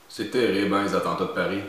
C'est terrible, hein, les attentats de Paris.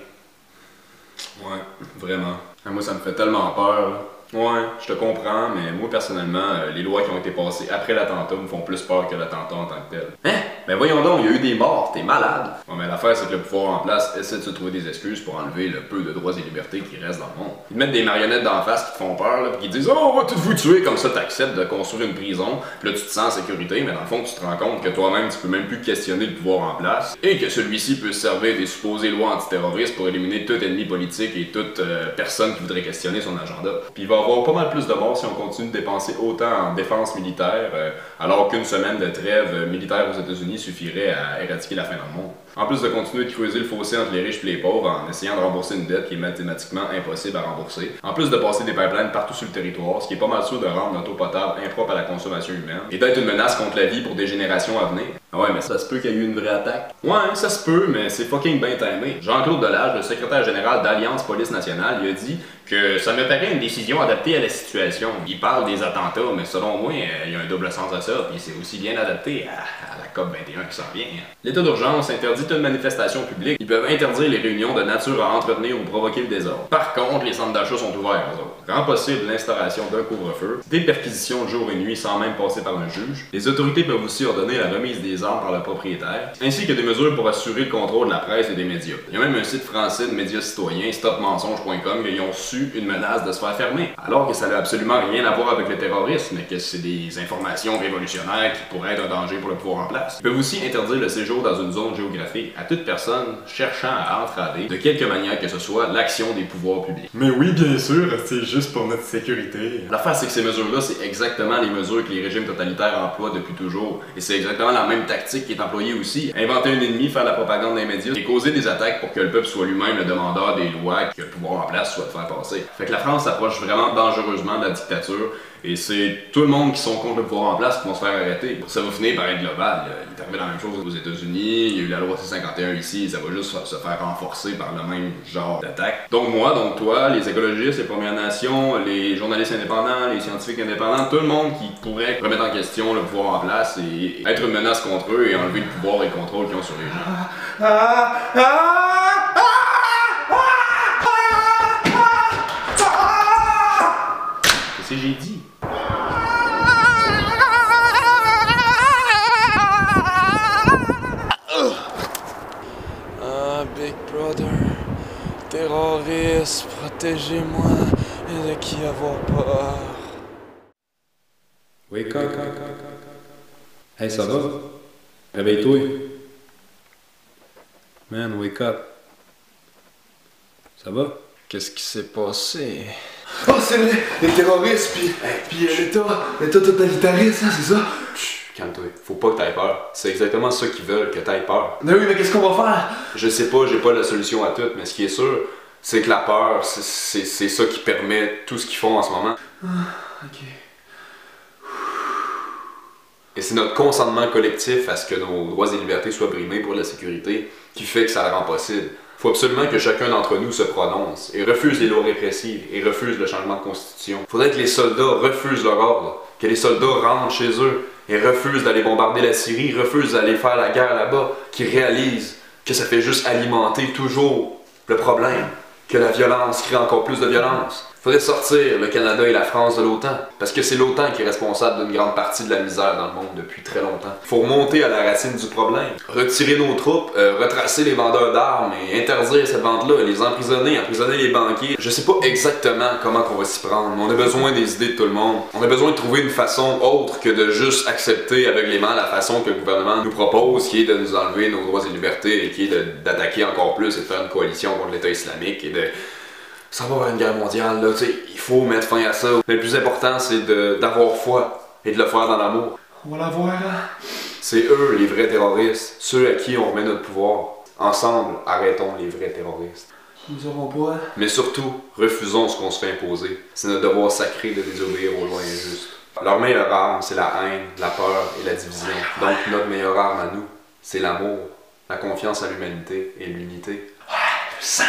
Ouais, vraiment. Moi, ça me fait tellement peur, là. Ouais, je te comprends, mais moi, personnellement, les lois qui ont été passées après l'attentat me font plus peur que l'attentat en tant que tel. Hein? Ben voyons donc, il y a eu des morts, t'es malade! Ouais, mais l'affaire, c'est que le pouvoir en place essaie de se trouver des excuses pour enlever le peu de droits et libertés qui restent dans le monde. Ils te mettent des marionnettes d'en face qui te font peur, là, pis qui disent « Oh, on va tous vous tuer! » Comme ça, t'acceptes de construire une prison, pis là, tu te sens en sécurité, mais dans le fond, tu te rends compte que toi-même, tu peux même plus questionner le pouvoir en place, et que celui-ci peut servir des supposées lois antiterroristes pour éliminer tout ennemi politique et toute personne qui voudrait questionner son agenda. Puis il va y avoir pas mal plus de morts si on continue de dépenser autant en défense militaire, alors qu'une semaine de trêve militaire aux États-Unis suffirait à éradiquer la fin dans le monde. En plus de continuer de creuser le fossé entre les riches et les pauvres en essayant de rembourser une dette qui est mathématiquement impossible à rembourser. En plus de passer des pipelines partout sur le territoire, ce qui est pas mal sûr de rendre notre eau potable impropre à la consommation humaine, et d'être une menace contre la vie pour des générations à venir. Ah ouais, mais ça se peut qu'il y ait eu une vraie attaque. Ouais, ça se peut, mais c'est fucking bien timé. Jean-Claude Delage, le secrétaire général d'Alliance Police Nationale, il a dit que ça me paraît une décision adaptée à la situation. Il parle des attentats, mais selon moi, il y a un double sens à ça, puis c'est aussi bien adapté à la COP21 qui s'en vient. L'état d'urgence interdit toute manifestation publique. Ils peuvent interdire les réunions de nature à entretenir ou provoquer le désordre. Par contre, les centres d'achat sont ouverts aux autres. Rend possible l'installation d'un couvre-feu, des perquisitions de jour et nuit sans même passer par un juge. Les autorités peuvent aussi ordonner la remise des armes par le propriétaire, ainsi que des mesures pour assurer le contrôle de la presse et des médias. Il y a même un site français de médias citoyens, stopmensonge.com, qui ont su une menace de se faire fermer, alors que ça n'a absolument rien à voir avec le terrorisme, mais que c'est des informations révolutionnaires qui pourraient être un danger pour le pouvoir en place. Ils peuvent aussi interdire le séjour dans une zone géographique à toute personne cherchant à entraver, de quelque manière que ce soit, l'action des pouvoirs publics. Mais oui, bien sûr, c'est juste pour notre sécurité. L'affaire, c'est que ces mesures-là, c'est exactement les mesures que les régimes totalitaires emploient depuis toujours. Et c'est exactement la même tactique qui est employée aussi. Inventer un ennemi, faire la propagande dans les médias et causer des attaques pour que le peuple soit lui-même le demandeur des lois que le pouvoir en place soit de faire passer. Fait que la France s'approche vraiment dangereusement de la dictature. Et c'est tout le monde qui sont contre le pouvoir en place qui vont se faire arrêter. Ça va finir par être global. Il est arrivé la même chose aux États-Unis, il y a eu la loi C-51 ici, ça va juste se faire renforcer par le même genre d'attaque. Donc moi, donc toi, les écologistes, les Premières Nations, les journalistes indépendants, les scientifiques indépendants, tout le monde qui pourrait remettre en question le pouvoir en place et être une menace contre eux et enlever le pouvoir et le contrôle qu'ils ont sur les gens. Qu'est-ce que j'ai dit? Big Brother, terroriste, protégez-moi, et de qui avoir peur. Wake up. Hey, ça va? Réveille-toi. Man, wake up. Ça va? Qu'est-ce qui s'est passé? Oh, c'est vrai, les terroristes, puis l'État totalitariste, hein, c'est ça? Calme-toi, faut pas que t'aies peur. C'est exactement ça qu'ils veulent, que t'aies peur. Mais oui, mais qu'est-ce qu'on va faire? Je sais pas, j'ai pas la solution à tout, mais ce qui est sûr, c'est que la peur, c'est ça qui permet tout ce qu'ils font en ce moment. Ok. Et c'est notre consentement collectif à ce que nos droits et libertés soient brimés pour la sécurité qui fait que ça le rend possible. Faut absolument que chacun d'entre nous se prononce et refuse les lois répressives et refuse le changement de constitution. Faudrait que les soldats refusent leur ordre, que les soldats rentrent chez eux et refusent d'aller bombarder la Syrie, refusent d'aller faire la guerre là-bas, qu'ils réalisent que ça fait juste alimenter toujours le problème, que la violence crée encore plus de violence. Faudrait sortir le Canada et la France de l'OTAN, parce que c'est l'OTAN qui est responsable d'une grande partie de la misère dans le monde depuis très longtemps. Faut remonter à la racine du problème, retirer nos troupes, retracer les vendeurs d'armes et interdire cette vente-là, les emprisonner les banquiers. Je sais pas exactement comment on va s'y prendre, mais on a besoin des idées de tout le monde. On a besoin de trouver une façon autre que de juste accepter aveuglément la façon que le gouvernement nous propose, qui est de nous enlever nos droits et libertés et qui est d'attaquer encore plus et de faire une coalition contre l'État islamique et de... Ça va vers une guerre mondiale, là, tu sais, il faut mettre fin à ça. Mais le plus important, c'est d'avoir foi et de le faire dans l'amour. On va la voir, hein? C'est eux, les vrais terroristes, ceux à qui on remet notre pouvoir. Ensemble, arrêtons les vrais terroristes. Nous aurons pas. Mais surtout, refusons ce qu'on se fait imposer. C'est notre devoir sacré de désobéir aux lois injustes. Leur meilleure arme, c'est la haine, la peur et la division. Donc notre meilleure arme à nous, c'est l'amour, la confiance en l'humanité et l'unité. Ouais, le sang!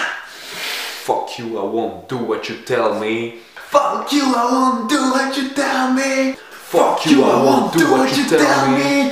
Fuck you, I won't do what you tell me. Fuck you, I won't do what you tell me. Fuck you, I won't do what you tell me.